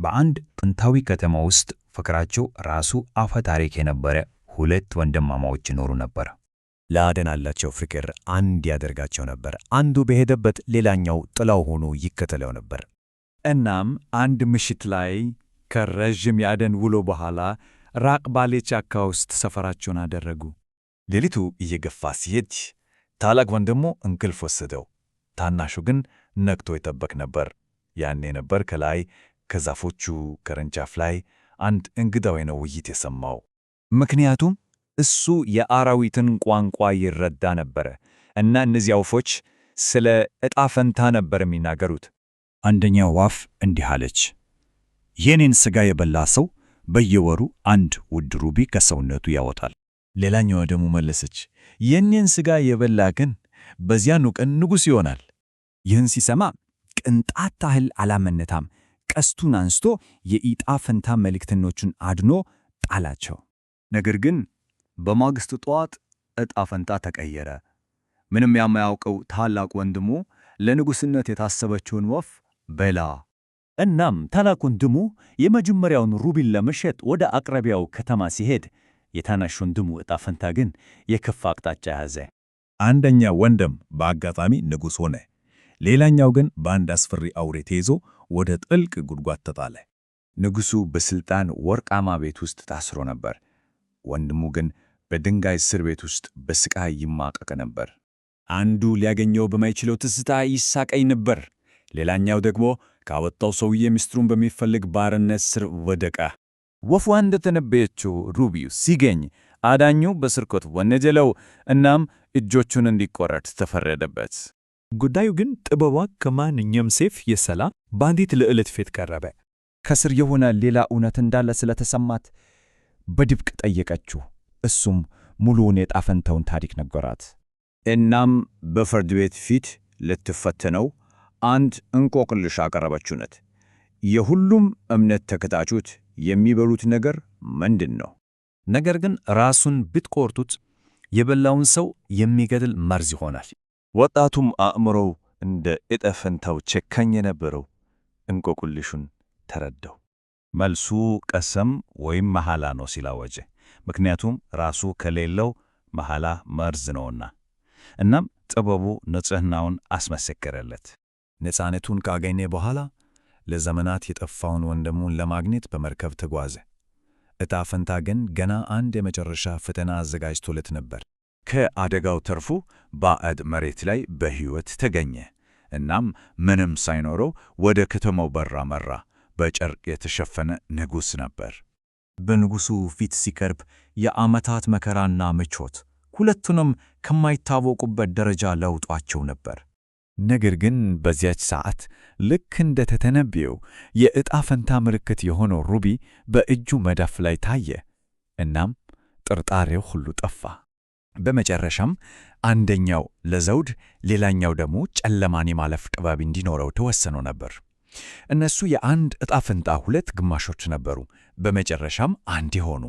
በአንድ ጥንታዊ ከተማ ውስጥ ፍቅራቸው ራሱ አፈ ታሪክ የነበረ ሁለት ወንድማማቾች ይኖሩ ነበር። ለአደን ያላቸው ፍቅር አንድ ያደርጋቸው ነበር። አንዱ በሄደበት ሌላኛው ጥላው ሆኖ ይከተለው ነበር። እናም አንድ ምሽት ላይ ከረዥም የአደን ውሎ በኋላ ራቅ ባለ ጫካ ውስጥ ሰፈራቸውን አደረጉ። ሌሊቱ እየገፋ ሲሄድ ታላቅ ወንድሙ እንቅልፍ ወሰደው። ታናሹ ግን ነቅቶ ይጠብቅ ነበር። ያኔ ነበር ከላይ ከዛፎቹ ቅርንጫፍ ላይ አንድ እንግዳ የሆነ ውይይት የሰማው። ምክንያቱም እሱ የአራዊትን ቋንቋ ይረዳ ነበር እና እነዚያ ወፎች ስለ ዕጣ ፈንታ ነበር የሚናገሩት። አንደኛው ወፍ እንዲህ አለች፣ የኔን ሥጋ የበላ ሰው በየወሩ አንድ ውድ ሩቢ ከሰውነቱ ያወጣል። ሌላኛዋ ደግሞ መለሰች፣ የኔን ሥጋ የበላ ግን በዚያኑ ቀን ንጉሥ ይሆናል። ይህን ሲሰማ ቅንጣት ታህል አላመነታም። ቀስቱን አንስቶ የዕጣ ፈንታ መልእክተኞቹን አድኖ ጣላቸው። ነገር ግን በማግስቱ ጠዋት ዕጣ ፈንታ ተቀየረ። ምንም የማያውቀው ታላቅ ወንድሙ ለንጉሥነት የታሰበችውን ወፍ በላ። እናም ታላቅ ወንድሙ የመጀመሪያውን ሩቢን ለመሸጥ ወደ አቅራቢያው ከተማ ሲሄድ፣ የታናሽ ወንድሙ ዕጣ ፈንታ ግን የከፋ አቅጣጫ ያዘ። አንደኛው ወንድም በአጋጣሚ ንጉሥ ሆነ። ሌላኛው ግን በአንድ አስፈሪ አውሬ ተይዞ ወደ ጥልቅ ጉድጓድ ተጣለ። ንጉሡ በሥልጣን ወርቃማ ቤት ውስጥ ታስሮ ነበር። ወንድሙ ግን በድንጋይ እስር ቤት ውስጥ በስቃይ ይማቀቅ ነበር። አንዱ ሊያገኘው በማይችለው ትዝታ ይሳቀይ ነበር። ሌላኛው ደግሞ ካወጣው ሰውዬ ምስጢሩን በሚፈልግ ባርነት ስር ወደቀ። ወፏ እንደተነበየችው ሩቢው ሲገኝ አዳኙ በስርቆት ወነጀለው። እናም እጆቹን እንዲቆረጥ ተፈረደበት። ጉዳዩ ግን ጥበቧ ከማንኛውም ሰይፍ የሰላ በአንዲት ልዕልት ፊት ቀረበ። ከስር የሆነ ሌላ እውነት እንዳለ ስለተሰማት በድብቅ ጠየቀችው። እሱም ሙሉውን የዕጣ ፈንታውን ታሪክ ነገራት። እናም በፍርድ ቤት ፊት ልትፈተነው አንድ እንቆቅልሽ አቀረበችለት። የሁሉም እምነት ተከታዮች የሚበሉት ነገር ምንድን ነው? ነገር ግን ራሱን ብትቆርጡት የበላውን ሰው የሚገድል መርዝ ይሆናል። ወጣቱም አእምሮው እንደ ዕጣ ፈንታው ጨካኝ የነበረው እንቆቅልሹን ተረዳው። መልሱ ቀሰም ወይም መሐላ ነው ሲል አወጀ። ምክንያቱም ራሱ ከሌለው መሐላ መርዝ ነውና። እናም ጥበቡ ንጽሕናውን አስመሰከረለት። ነፃነቱን ካገኘ በኋላ ለዘመናት የጠፋውን ወንድሙን ለማግኘት በመርከብ ተጓዘ። ዕጣ ፈንታ ግን ገና አንድ የመጨረሻ ፈተና አዘጋጅቶለት ነበር። ከአደጋው ተርፎ ባዕድ መሬት ላይ በሕይወት ተገኘ። እናም ምንም ሳይኖረው ወደ ከተማው በር አመራ። በጨርቅ የተሸፈነ ንጉሥ ነበር። በንጉሡ ፊት ሲቀርብ የዓመታት መከራና ምቾት ሁለቱንም ከማይታወቁበት ደረጃ ለውጧቸው ነበር። ነገር ግን በዚያች ሰዓት ልክ እንደ ተተነበየው የዕጣ ፈንታ ምልክት የሆነው ሩቢ በእጁ መዳፍ ላይ ታየ። እናም ጥርጣሬው ሁሉ ጠፋ። በመጨረሻም አንደኛው ለዘውድ ሌላኛው ደግሞ ጨለማን የማለፍ ጥበብ እንዲኖረው ተወሰኖ ነበር። እነሱ የአንድ ዕጣ ፈንታ ሁለት ግማሾች ነበሩ። በመጨረሻም አንድ ሆኑ።